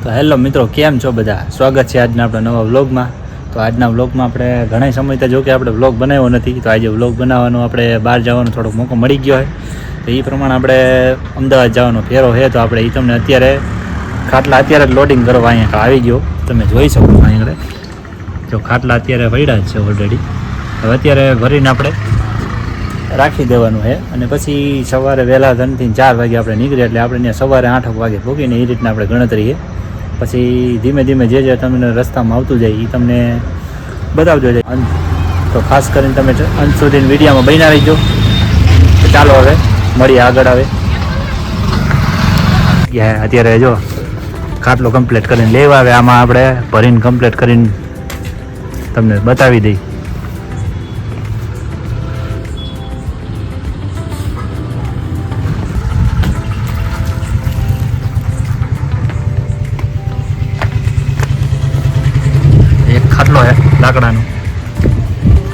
તો હેલો મિત્રો, કેમ છો બધા? સ્વાગત છે આજના આપણા નવા વ્લોગમાં. તો આજના વ્લોગમાં આપણે ઘણા સમયથી જો કે આપણે વ્લોગ બનાવ્યો નથી, તો આજે વ્લોગ બનાવવાનો આપણે બહાર જવાનો થોડોક મોકો મળી ગયો હોય. તો એ પ્રમાણે આપણે અમદાવાદ જવાનો ફેરો છે. તો આપણે એ તમને અત્યારે ખાટલા અત્યારે જ લોડિંગ કરવા અહીંયા આવી ગયો, તમે જોઈ શકો છો. અહીંયા જો ખાટલા અત્યારે પડ્યા જ છે ઓલરેડી. હવે અત્યારે ભરીને આપણે રાખી દેવાનું છે અને પછી સવારે વહેલા 3 થી 4 વાગે આપણે નીકળીએ એટલે આપણે ત્યાં સવારે 8 વાગે પહોંચીને એ રીતના આપણે ગણતરી છે. પછી ધીમે ધીમે જે તમને રસ્તામાં આવતું જાય એ તમને બતાવજો જાય. તો ખાસ કરીને તમે અંત સુધી વિડીયોમાં બન્યા રહીજો. તો ચાલો હવે મળીએ આગળ. આવે અત્યારે જો ખાટલો કમ્પ્લીટ કરીને લેવા આવે, આમાં આપણે ભરીને કમ્પ્લીટ કરીને તમને બતાવી દઈ. ખાટલો હે લાકડાનો,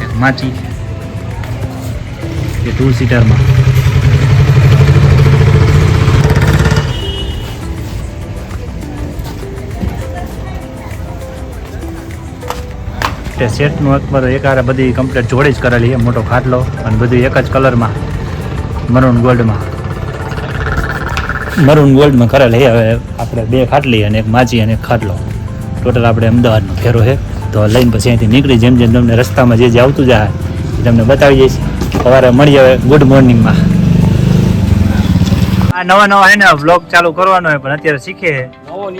એક માચી, એ 2 સીટરમાં. તે સેટનું અથવા તો એક બધી કમ્પ્લીટ જોડી જ કરેલી છે. મોટો ખાટલો અને બધું એક જ કલરમાં, મરૂન ગોલ્ડમાં કરેલી છે. હવે આપણે 2 ખાટલી અને એક માચી અને એક ખાટલો, ટોટલ આપણે અમદાવાદનો ફેરો છે. તો લઈને પછી અહીંથી નીકળી જેમ તમને રસ્તામાં જે આવતું જાય એ તમને બતાવી જઈશ. સવારે મળીએ હવે ગુડ મોર્નિંગમાં. આ નવા હે ને વ્લોગ ચાલુ કરવાનો હોય પણ અત્યારે શીખે.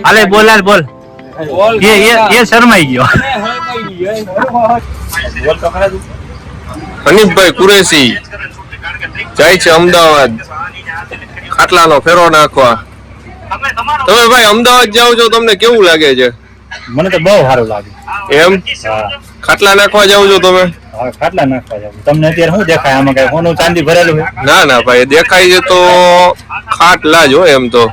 હાલે બોલ એ શરમાઈ ગયો. હનીફભાઈ કુરેશી જાય છે અમદાવાદ ખાટલાનો ફેરો નાખવા. તમે ભાઈ અમદાવાદ જાઓ છો, તમને કેવું લાગે છે? મને તો બહુ સારું લાગે. એમ? ખાટલા નાખવા જાવ છો તમે? હા, ખાટલા નાખવા જાવ. તમને અત્યારે શું દેખાય? આમાં કઈ સોનું ચાંદી ભરેલું છે? ના ભાઈ, દેખાય છે તો ખાટલા જ હોય. એમ તો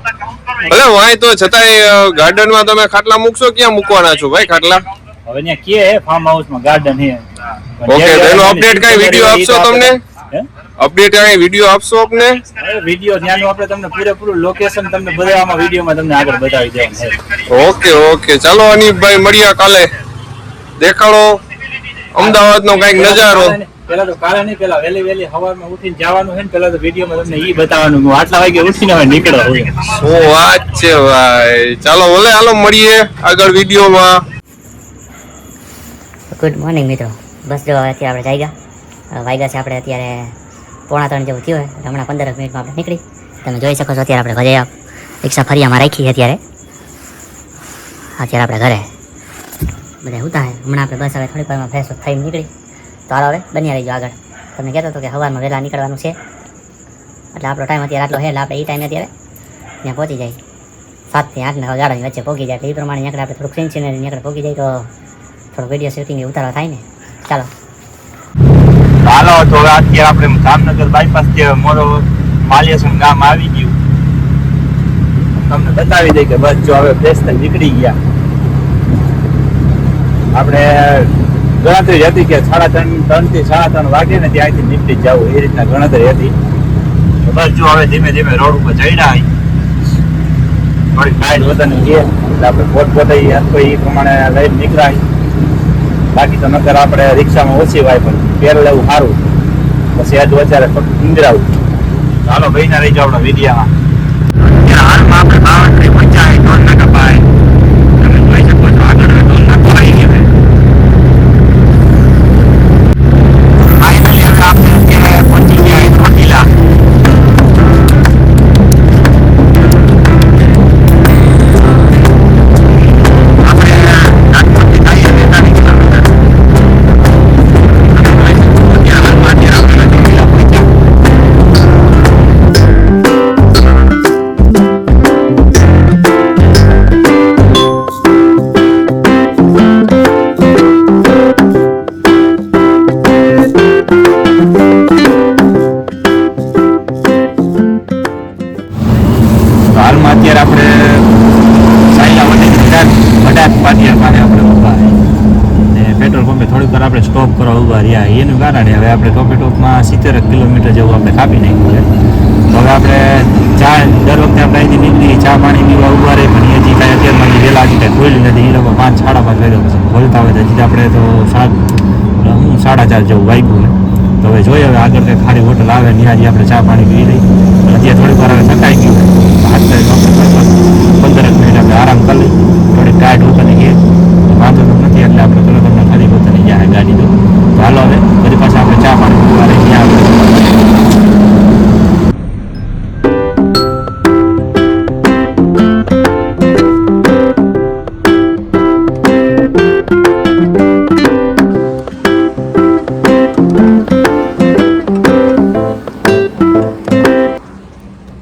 ભલે વાય તો છતાંય ગાર્ડનમાં તમે ખાટલા મૂકશો, ક્યાં મૂકવાના છો ભાઈ ખાટલા? હવે ત્યાં કે હે ફાર્મ હાઉસમાં ગાર્ડન છે. ઓકે, તો એનો અપડેટ કઈ વિડિયો આપશો તમને? અપડેટ કઈ વિડિયો આપશો આપને? વિડિયો ત્યાંનું આપણે તમને પૂરેપૂરું લોકેશન તમને બધા આમાં વિડિયોમાં તમને આગળ બતાવી દેવાનું છે. ઓકે, ચાલો અનીફભાઈ મળીએ કાલે. દેખાડો અમદાવાદનો કઈક નજારો. પેલા તો કાલે નહીં, પેલા વહેલી સવારમાં ઉઠીને જવાનું છે ને. પેલા તો વિડીયોમાં તમને ઈ બતાવવાનું હું આટલા વાગે ઉઠીને હવે નીકળો. શું વાત છે ભાઈ. ચાલો ભલે, હાલો મળીએ આગળ વિડીયોમાં. ગુડ મોર્નિંગ મિત્રો. બસ જો અત્યારે આપણે વાગ્યા છે આપણે અત્યારે 2:45 જેવું થયું હોય. હમણાં 15 મિનિટમાં આપણે નીકળી. તમે જોઈ શકો છો અત્યારે આપણે ઘરે રિક્ષા ફરિયામાં રાખી છે. અત્યારે આપણે ઘરે બધા ઉતા હે. હમણાં આપણે બસ હવે થોડીક વારમાં ફ્રેશ થઈને નીકળી. તો હાલો હવે બન્યા રહીજો આગળ. તમને કહેતો હતો કે સવારમાં વહેલા નીકળવાનું છે એટલે આપણો ટાઈમ અત્યારે આટલો છે. એટલે આપણે એ ટાઈમે અત્યારે ત્યાં પહોંચી જાય 7 થી 8 ના ગાડાની વચ્ચે પહોંચી જાય. એટલે એ પ્રમાણે આપણે થોડુંક સિન્સિનરી નીકળે પહોંચી જાય તો થોડું વિડીયો શૂટિંગ ઉતારવા થાય ને. ચાલો તો અત્યારે આપણે જામનગર બાયપાસ જે મોટો માલિયાસણ ગામ આવી ગયું. તમને બતાવી દઈ કે બસ જો હવે ફ્રેશ થઈ નીકળી ગયા. આપણે ગણતરી હતી કે 3:30 થી 3:30 વાગે ને ત્યાંથી નીકળી જવું, એ રીતના ગણતરી હતી. બસ જો હવે ધીમે ધીમે રોડ ઉપર જઈને આવી થોડી ટાઈટ વધારે છે એટલે આપણે પોતપોતે એ પ્રમાણે લઈને નીકળાય. બાકી તો નકર આપણે રિક્ષામાં ઓછી વાય પણ પેર લેવું સારું, પછી આજ વધારે ઇન્દરાવું. ચાલો ભાઈ ના રહી જાવ આપણા વિડીયામાં. હાલમાં આપણે 52 પંચાયત ટોલ નાકા પાય. તમે જોઈ શકો છો આગળ ટોલ નાકો આવી ગયો છે. ફાઇનલી આપણે અત્યારે પહોંચી ગયા ચોટીલા. અત્યારે આપણે સાયલા વડાક પાટિયા પાસે આપણે ઊભા ને પેટ્રોલ પંપે થોડીક વાર આપણે સ્ટોપ કરવા ઊભા રહ્યા. એનું કારણે હવે આપણે ટોપમાં 70 કિલોમીટર જેવું આપણે કાપી નાખ્યું છે. તો હવે આપણે ચા દર વખતે આપણે અહીંથી નીકળી ચા પાણી પીવા ઊભા રહી, પણ હજી કાંઈ અત્યારમાં 5 સાડા 5 વાગ્યા પછી ખોલતા હોય તો હજી આપણે તો 4:30 જેવું વાગ્યું હોય તો હવે જોઈએ હવે આગળ કંઈક ખાલી હોટલ આવે ત્યાં હજી આપણે ચા પાણી પી લઈ અત્યારે થોડીક વાર હવે થકાઈ ગયું હાથ 15 મિનિટ આપણે આરામ કરી લઈ થોડીક ટાઈટ હોટલે ગઈએ વાંધો તો નથી એટલે આપણે પેલો તમને ખાલી હોટલે જાય ગાડી તો હાલો હવે પછી પાછા આપણે ચા પાણી પીવા રહી ત્યાં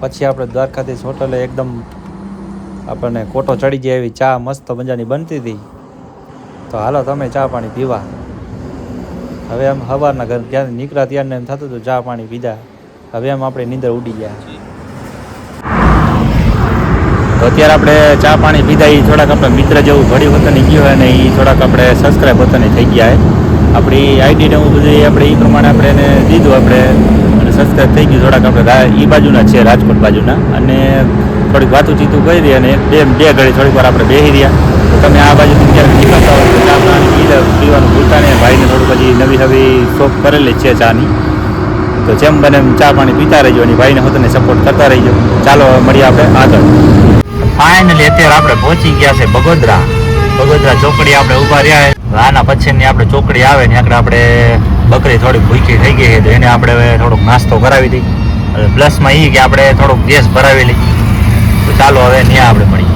પછી આપણે દ્વારકાધીશ હોટલે એકદમ આપણને કોટો ચડી જાય એવી ચા મસ્ત મજાની બનતી હતી તો હાલો તમે ચા પાણી પીવા હવે એમ સવારના ઘર ક્યાં નીકળ્યા ત્યારને એમ થતું હતું ચા પાણી પીધા હવે એમ આપણે નીંદર ઉડી ગયા તો અત્યારે આપણે ચા પાણી પીધા એ થોડાક આપણે મિત્ર જેવું ઘડી વતની ગયો અને એ થોડાક આપણે સબસ્ક્રાઈબ વતની થઈ ગયા આપણી આઈડીને હું બધી આપણે એ પ્રમાણે આપણે એને દીધું આપણે અને સબસ્ક્રાઈબ થઈ ગયું થોડાક આપણે એ બાજુના છે રાજકોટ બાજુના અને થોડીક વાતું ચીતું કરી અને બે ઘડી થોડીક વાર આપણે બેસી રહ્યા તો તમે આ બાજુ ક્યારેક નીકળતા હોય તો ચા પાણી પીવાનું ભૂલતા નહીં ભાઈને થોડું પછી નવી નવી શોપ કરેલી છે ચાની તો જેમ બને એમ ચા પાણી પીતા રહીજો અને ભાઈને હું તને સપોર્ટ કરતા રહીજો ચાલો મળીએ આપણે આગળ ફાઇનલી અત્યારે આપણે પહોંચી ગયા છે બગોદરા ચોકડી આપણે ઊભા રહ્યા આના પછીની આપણે ચોકડી આવે ને આગળ આપણે બકરી થોડીક ભૂખી થઈ ગઈ છે તો એને આપણે હવે થોડોક નાસ્તો કરાવી દઈ પ્લસમાં એ કે આપણે થોડોક ગેસ ભરાવી લઈ તો ચાલો હવે ત્યાં આપણે મળીએ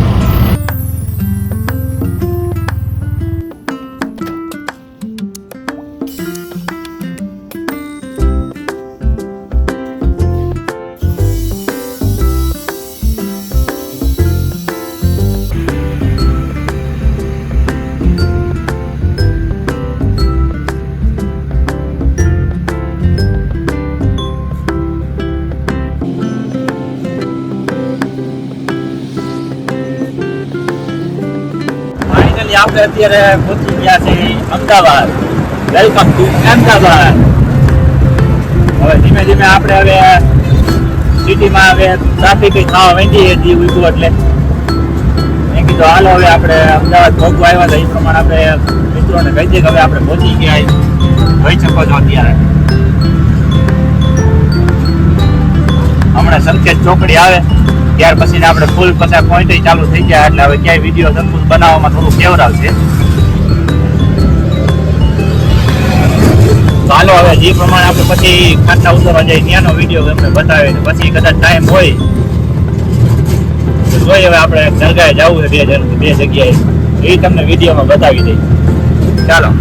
આપણે અત્યારે પહોંચી ગયા છે અમદાવાદ વેલકમ ટુ અમદાવાદ હવે ધીમે ધીમે આપણે હવે સિટીમાં હવે ટ્રાફિક ખાવા વેંધી હતી ઉભું એટલે મેં કીધું હાલો હવે આપણે અમદાવાદ ભોગવા આવ્યા હતા એ પ્રમાણે આપણે મિત્રોને કહી દઈએ કે હવે આપણે પહોંચી ગયા જોઈ શકો છો અત્યારે હમણાં સંકેત ચોકડી આવે ત્યાર પછી આપણે ફૂલ પછી પોઈન્ટ ચાલુ થઈ જાય એટલે હવે ક્યાંય વિડીયો સંકુલ બનાવવામાં થોડું કેવરાવશે ચાલો હવે જે પ્રમાણે આપણે પછી ખાતા ઉતરવા જાય ત્યાંનો વિડીયો તમને બતાવે પછી કદાચ ટાઈમ હોય તો જોઈએ હવે આપણે દરગાહે જવું છે બે જગ્યાએ એ તમને વિડીયોમાં બતાવી દઈ ચાલો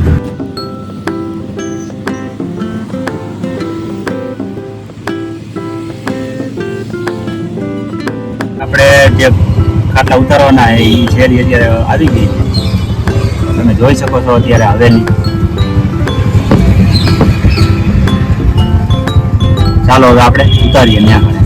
આપણે જે ખાટલા ઉતારવાના એ શેરી અત્યારે આવી ગઈ છે તમે જોઈ શકો છો અત્યારે હવેલી ચાલો હવે આપણે ઉતારીએ ત્યાં આગળ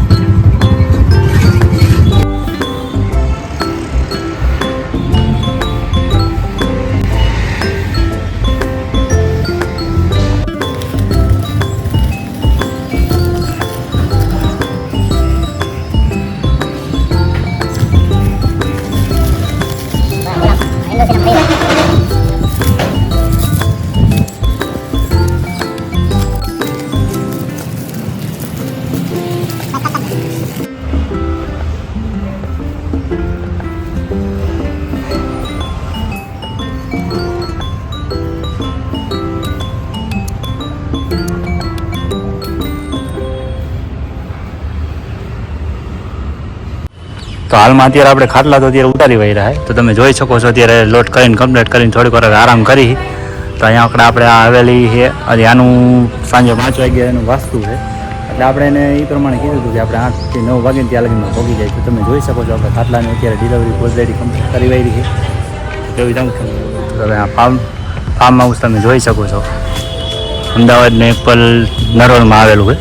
તો હાલમાં અત્યારે આપણે ખાટલા તો અત્યારે ઉતારી વહી રહ્યા તો તમે જોઈ શકો છો અત્યારે લોડ કરીને કમ્પ્લીટ કરીને થોડીક વાર આરામ કરી તો અહીંયા આપણે આ હવેલી છે અને આનું સાંજે 5 વાગ્યા એનું વાસ્તુ છે એટલે આપણે એને એ પ્રમાણે કીધું હતું કે આપણે 8 થી 9 વાગે ત્યાં લગીમાં પહોંચી જાય તો તમે જોઈ શકો છો આપણે ખાટલાની અત્યારે ડિલિવરી ઓલરેડી કમ્પ્લીટ કરી વહી છે કેવી તમે હવે આ ફાર્મ હાઉસ તમે જોઈ શકો છો અમદાવાદને એપલ નરોલમાં આવેલું છે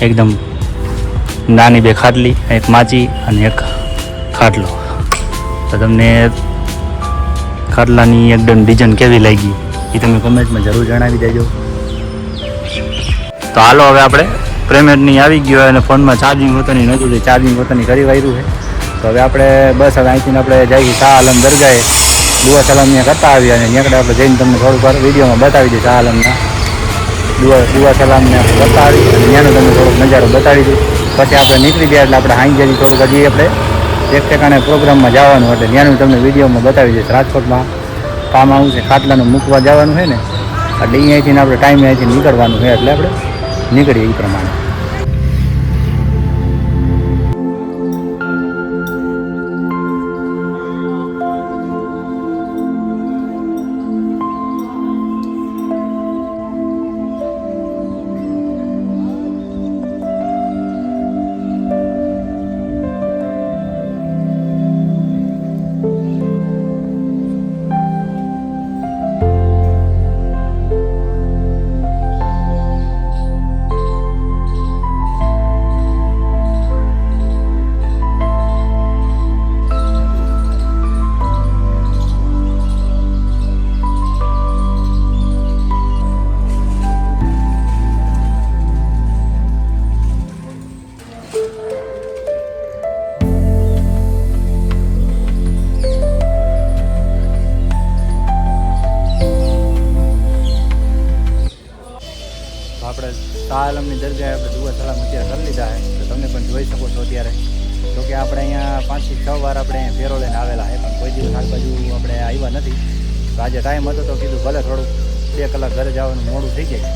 એકદમ નાની બે ખાટલી એક માચી અને એક ખાટલો તો તમને ખાટલાની એકદમ ડિઝાઇન કેવી લાગી એ તમે કમેન્ટમાં જરૂર જણાવી દેજો તો હાલો હવે આપણે પેમેન્ટની આવી ગયો અને ફોનમાં ચાર્જિંગ હોતાની નહોતું ચાર્જિંગ હોતાની કરી વાયરું છે તો હવે આપણે બસ હવે અહીંથી આપણે જઈએ શાહ આલમ દરગાહે દુઆ સલામ ત્યાં કરતા આવ્યા અને ત્યાં આપણે જઈને તમને થોડુંક વાર વિડીયોમાં બતાવી દઈએ શાહ આલમના દુઆ સલામને આપણે કરતા આવી અને ત્યાંનો તમને થોડોક નજારો બતાવી દઈએ. પછી આપણે નીકળી ગયા એટલે આપણે હાઈ જઈએ થોડુંક હજી આપણે એક ઠેકાણે પ્રોગ્રામમાં જવાનું એટલે ત્યાંનું તમને વિડીયોમાં બતાવી દઈશ. રાજકોટમાં કામ આવું છે, ખાટલાનું મૂકવા જવાનું છે ને એટલે અહીંયાથી આપણે ટાઈમે અહીંથી નીકળવાનું છે એટલે આપણે નીકળીએ એ પ્રમાણે. આપણે શાહ આલમની દરગાહે આપણે દુઆ સલામ અત્યારે કરી લીધા છે તો તમે પણ જોઈ શકો છો અત્યારે. જો કે આપણે અહીંયા 5 થી 6 વાર આપણે અહીંયા ફેરો લઈને આવેલા છે પણ કોઈ દિવસ આ બાજુ આપણે આવ્યા નથી. તો આજે ટાઈમ હતો તો કીધું ભલે થોડુંક 2 કલાક ઘરે જવાનું મોડું થઈ જાય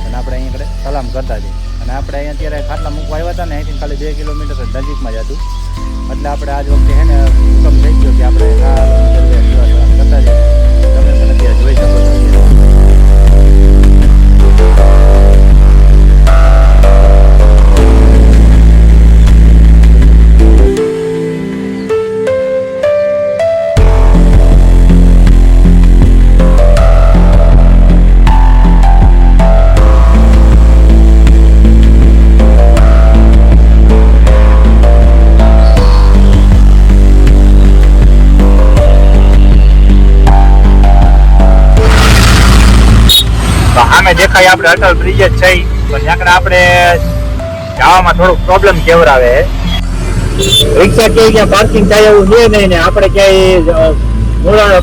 અને આપણે અહીંયા સલામ કરતા જઈએ. અને આપણે અહીંયા અત્યારે ખાટલા મૂકવા આવ્યા હતા ને અહીંથી ખાલી 2 કિલોમીટર નજીકમાં જ હતું એટલે આપણે આજ વખતે છે ને હુકમ થઈ ગયો કે આપણે શાહ આલમની દરગાહે દુઆ સલામ કરતા જઈએ. તમે પણ અત્યારે જોઈ શકો છો. દેખાય આપણે અટલ બ્રિજ જ છે પણ ત્યાં આપણે જવામાં થોડુંક પ્રોબ્લેમ કેવરાવે. રિક્ષા ક્યાંય પાર્કિંગ થાય એવું છે નહીં ને આપણે ક્યાંય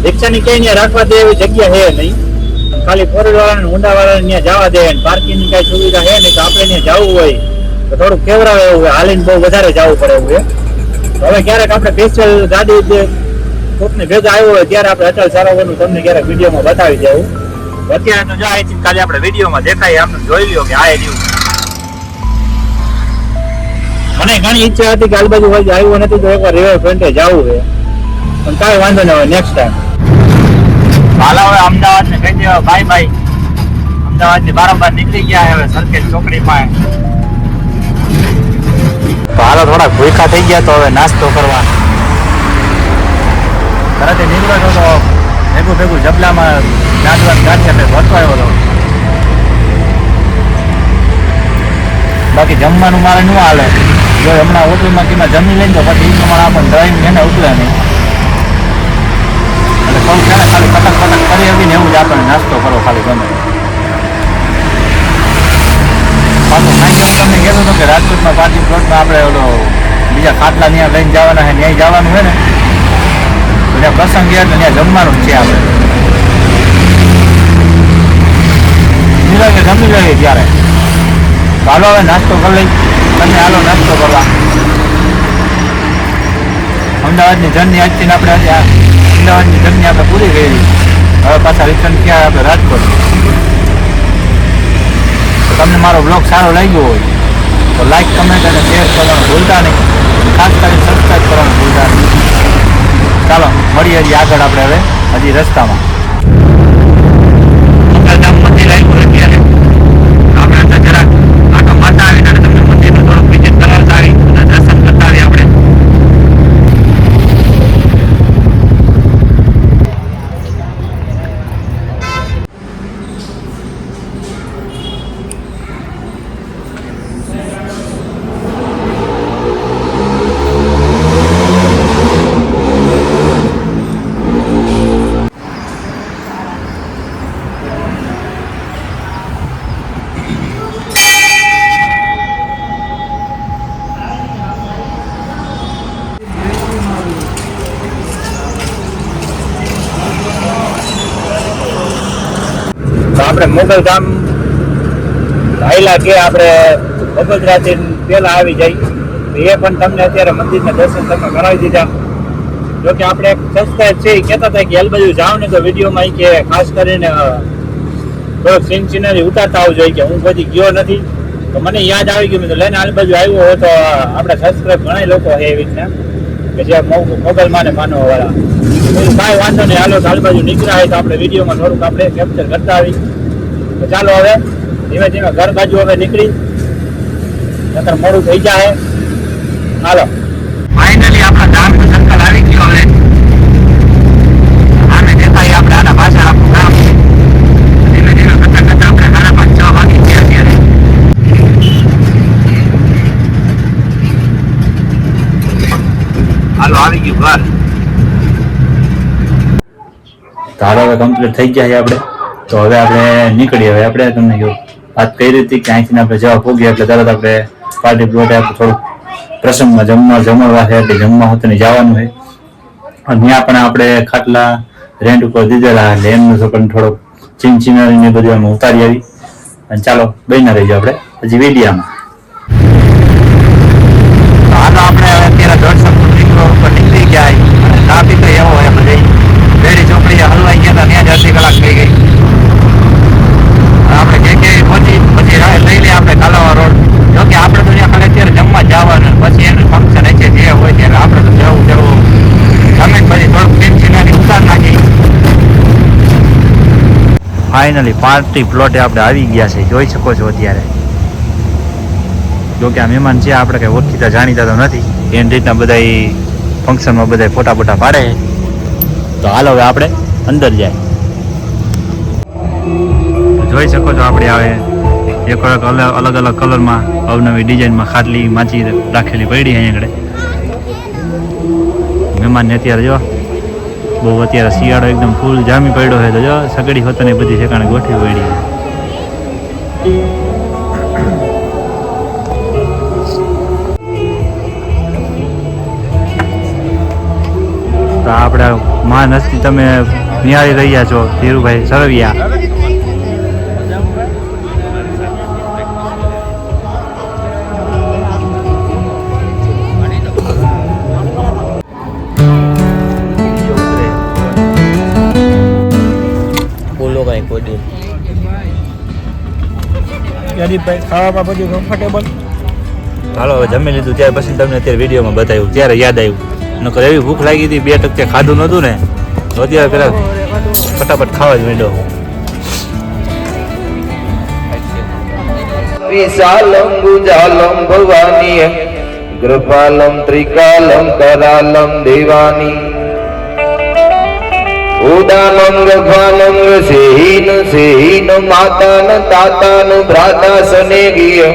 રિક્ષાની ક્યાંય રાખવા દે એવી જગ્યા છે નહીં. ખાલી ફોર વ્હીલ વાળાને ઊંડા વાળાને ત્યાં જવા દે પાર્કિંગની કઈ સુવિધા છે નહીં તો આપણે ત્યાં જવું હોય તો થોડુંક કેવરાવે એવું હોય. હાલીને બહુ વધારે જવું પડે એવું છે. હવે ક્યારેક આપણે સ્પેશિયલ ગાડી કોકને ભેગા આવ્યો હોય ત્યારે આપણે અટલ સરોવરનું તમને ક્યારેક વિડીયોમાં બતાવી દેવું. અત્યારે તો જો અહીંથી ખાલી આપણે વિડીયોમાં દેખાય આપણે જોઈ લ્યો કે આ રહ્યું. મને ઘણી ઈચ્છા હતી કે આજુબાજુ હોય આવ્યો નથી તો એકવાર રિવર ફ્રન્ટે જવું છે પણ કાંઈ વાંધો ન હોય નેક્સ્ટ ટાઈમ. હાલ હવે અમદાવાદ ને કહી દેવા બાય બાય. અમદાવાદ ની બારોબાર નીકળી ગયા હવે સરખેજ ચોકડી પાસે. તો હાલો થોડાક ભૂખા થઈ ગયા તો હવે નાસ્તો કરવા તરત નીકળ્યો તો ભેગું જબલામાં નાદવાન ગાંઠિયા મેં ભરતો હતો. બાકી જમવાનું મારે ન હાલે જો હમણાં હોટલમાં કેમાં જમી લઈને તો પછી એ પ્રમાણે આપણને ડ્રાઈવ એને ઉતરે નહીં એટલે સૌ છે ને ખાલી પટક કરી આવીને એવું જ આપણને નાસ્તો કરો ખાલી ગમે. પાછું સાંજે તમને કહેતો હતો કે રાજકોટમાં પાર્કિંગ પ્લોટમાં આપણે ઓલો બીજા ખાટલા ત્યાં લઈને જવાના છે ત્યાં જવાનું હોય ને તો ત્યાં પ્રસંગ ગયા એટલે ત્યાં જમવાનું જ છે આપણે. જમી લઈએ ત્યારે હાલો હવે નાસ્તો કરી લઈ. તમે હાલો નાસ્તો કરવા. અમદાવાદની જર્ની આજથી આપણે અમદાવાદની જર્ની આપણે પૂરી કરી. હવે પાછા રિટર્ન થયા આપણે રાજકોટ. તો તમને મારો બ્લોગ સારો લાગ્યો હોય તો લાઈક કમેન્ટ અને શેર કરવાનું ભૂલતા નહીં. ખાસ કરીને સબસ્ક્રાઈબ કરવાનું ભૂલતા નહીં. ચાલો મળીએ હજી આગળ આપણે હવે હજી રસ્તામાં. આપણે મોગલ ગામ હાઈલા કે આપણે બગોદરાથી પહેલા આવી જાય તો એ પણ તમને અત્યારે મંદિરના દર્શન તમે કરાવી દીધા. જો કે આપણે એક સબસ્ક્રાઇબ છે એ કહેતા હતા કે હાલ બાજુ જાઓ ને તો વિડીયોમાં કે ખાસ કરીને થોડોક સીન સિનરી ઉતારતા આવજો કે હું બધી ગયો નથી. તો મને યાદ આવી ગયું, મેં તો લઈને હાલ બાજુ આવ્યો હોય તો આપણે સબસ્ક્રાઇબ ઘણા લોકો છે એવી રીતના કે જે મોગલ માને માનવા વાળા. કાંઈ વાંધો નહીં, હાલો હાલ બાજુ નીકળ્યા હોય તો આપણે વિડીયોમાં થોડુંક આપણે કેપ્ચર કરતા આવી. તો ચાલો હવે ધીમે ધીમે ઘર બાજુ હવે નીકળી નકર મોડું થઈ જાય. હાલો ફાઇનલી આપણા ધામનું સર્કલ આવી ગયો. હવે આને દેખાય આપણે આના પાછળ આપણું ગામ. ધીમે ધીમે કરતા કરતા આપણે 5:30 વાગી ગયા અત્યારે. હાલો આવી ગયું ઘર. તો હાલો હવે કમ્પ્લીટ થઈ ગયા છે આપણે. તો હવે આપણે નીકળીએ. હવે આપણે તમને જો વાત કરી હતી કે અહીંથી આપણે જવા પહોંચીએ એટલે તરત આપણે પાર્ટી પ્લોટે આપણે થોડુંક પ્રસંગમાં જમવા છે એટલે જમવા હોતને જવાનું છે. અને ત્યાં પણ આપણે ખાટલા રેન્ટ ઉપર દીધેલા એટલે એમનું તો પણ થોડોક ચીનચીનારી ને બધું અમે ઉતારી આવી. અને ચાલો બહીને રહીજો આપણે હજી વિડીયામાં. હાલો આપણે હવે અત્યારે 150 ફૂટ ઉપર નીકળી ગયા અને ટ્રાફિક તો એવો હોય આપણે વેડી ચોકડી હલવાઈ ગયા હતા ત્યાં જ અડધી કલાક થઈ ગઈ. આપણે કે પહોંચી પછી લઈ લઈએ આપણે કાલાવા રોડ. જો કે આપણે તો ત્યાં ખાલી અત્યારે જમવા જવાનું પછી એનું ફંક્શન છે જે હોય ત્યારે આપણે તો જવું ગમે પછી થોડુંક ટેન્શનની ઉતાર નાખી. ફાઇનલી પાર્ટી પ્લોટે આપણે આવી ગયા છે, જોઈ શકો છો અત્યારે. જો કે આ મહેમાન છે આપણે કંઈ ઓળખીતા જાણીતા તો નથી, એની રીતના બધા ફંક્શનમાં બધા ફોટા બોટા પાડે. તો હાલો હવે આપણે અંદર જાય. જોઈ શકો છો આપણે આવે એક અલગ અલગ કલરમાં અવનવી ડિઝાઇનમાં ખાટલી માચી રાખેલી પડી અહીંયા આગળ. મહેમાનને અત્યારે જો બહુ અત્યારે શિયાળો એકદમ ફૂલ જામી પડ્યો છે તો જો સગડી હોતને બધી ઠેકાણે ગોઠવી પડી. તો આપણે મહાન હસ્તી તમે નિહાળી રહ્યા છો ધીરુભાઈ સરવિયા. ખાવામાં બધું કમ્ફર્ટેબલ. હાલો હવે જમી લીધું ત્યાર પછી તમને અત્યારે વિડીયોમાં બતાવ્યું ત્યારે યાદ આવ્યું. નકર એવી ભૂખ લાગી હતી 2 ટકે ખાધું નહોતું ને તો અત્યારે પેલા ફટાફટ ખાવા જ માંડ્યો. વિશાલમ ગુજાલમ ભવાની કૃપાલમ ત્રિકાલમ કરાલમ દેવાની ઉદાનમ ગભાનમ સેહીન માતાન તાતાન ભ્રાતા સનેગીય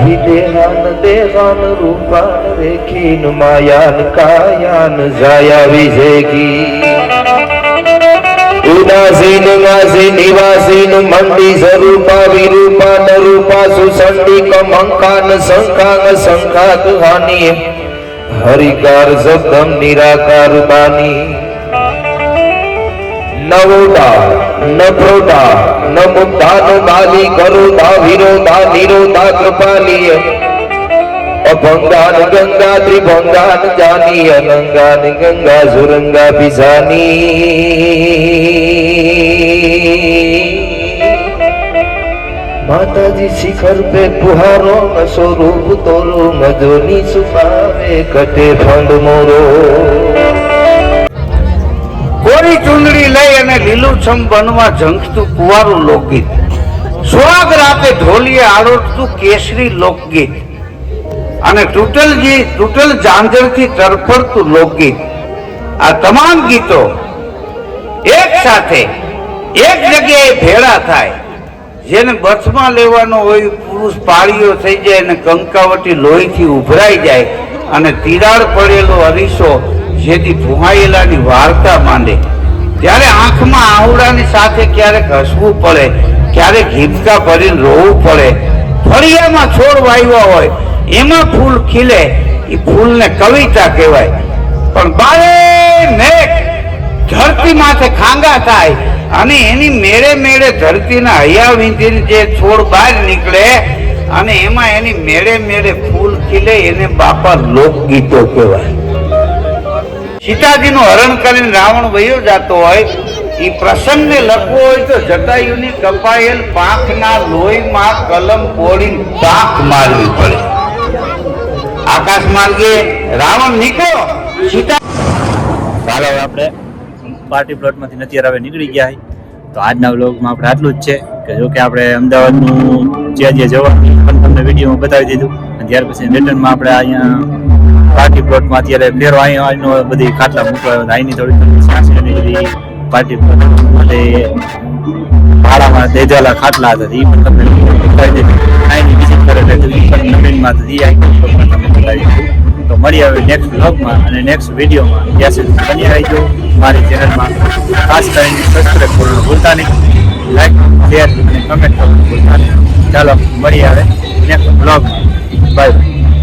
વિદેહાન દેહાન રૂપાન રેખીન માયાન કાયાન જાયા વિજેગી ઉદાસીન વાસી નિવાસીન મંડી સ્વરૂપા વિરૂપા નરૂપા સુસંડી કમંકાન શંકાંગ શંકાત હાની હરિકાર શબ્દમ નિરાકાર બાની નવોદા નભોદા નમુદ્દા નમાલી કરોદા વિરોધા નિરોધા કૃપાલીય અભંગાન ગંગા ત્રિભંગાન જાની અનંગાન ગંગા સુરંગા પિસાની માતાજી શિખર પે પુહારો સ્વરૂપ તોરો મજોની સુપાવે કટે ફંડ મોરો કોરી ચુંદડી લઈ અને લીલુંછમ બનવા ઝંખતું કુંવારું લોકગીત, સુહાગ રાતે ઢોલીએ આળોટતું કેસરી લોકગીત અને તૂટલ ઝાંઝરથી તરફડતું લોકગીત. આ તમામ ગીતો એક સાથે એક જગ્યાએ ભેળા થાય. જેને બસમાં લેવાનો હોય પુરુષ પાળીઓ થઈ જાય અને કંકાવટી લોહીથી ઉભરાઈ જાય અને તિરાડ પડેલો અરીસો જેથી ભૂહાયેલાની વાર્તા માંડે ત્યારે આંખમાં આહુડાની સાથે ક્યારેક હસવું પડે, ક્યારેક હિંચકા ભરીને રોવું પડે. ફળિયામાં છોડ વાવ્યા હોય એમાં ફૂલ ખીલે, એ ફૂલને કવિતા કહેવાય. પણ બારે મેઘ ધરતી માથે ખાંગા થાય અને એની મેળે મેળે ધરતીના હૈયા વીંધીને જે છોડ બહાર નીકળે અને એમાં એની મેળે મેળે ફૂલ ખીલે એને બાપા લોકગીતો કહેવાય. સીતાજીનું હરણ કરીને રાવણ વયો જતો હોય એ પ્રસંગને લખવો હોય તો જટાયુની કપાયેલ પાંખના લોહીમાં કલમ પોળી પાંખ મારવી પડે. આકાશ માર્ગે રાવણ નીકળો, સીતા ચાલો હવે આપણે પાર્ટી પ્લોટમાંથી અત્યારે હવે નીકળી ગયા છે. તો આજના વ્લોગમાં આપણે આટલું જ છે કે જો કે આપણે અમદાવાદનું જ્યાં જવાનું પણ તમને વિડીયોમાં બતાવી દીધું અને ત્યાર પછી રિટર્નમાં આપણે અહીંયા પાર્ટી પ્લોટમાં અત્યારે ફેરો અહીંનો બધી ખાટલા મૂકવા અહીંની થોડી સાંસની બધી પાર્ટી પ્લોટ માટે ભાડામાં દેજાલા ખાટલા હતા એ પણ તમને બતાવી દીધું. અહીંની વિઝિટ કરેલ હતું એ પણ નવીનમાં હતી એ તમને બતાવી દીધું. તો મળીએ હવે નેક્સ્ટ વ્લોગમાં અને નેક્સ્ટ વિડીયોમાં. ત્યાં સુધી બની રહીજો મારી ચેનલમાં. ખાસ કરીને સબસ્ક્રાઈબ કરવાનું ભૂલતા નહીં, લાઈક શેર અને કમેન્ટ કરવાનું ભૂલતા નહીં. ચાલો મળીએ હવે નેક્સ્ટ વ્લોગમાં. Bye bye.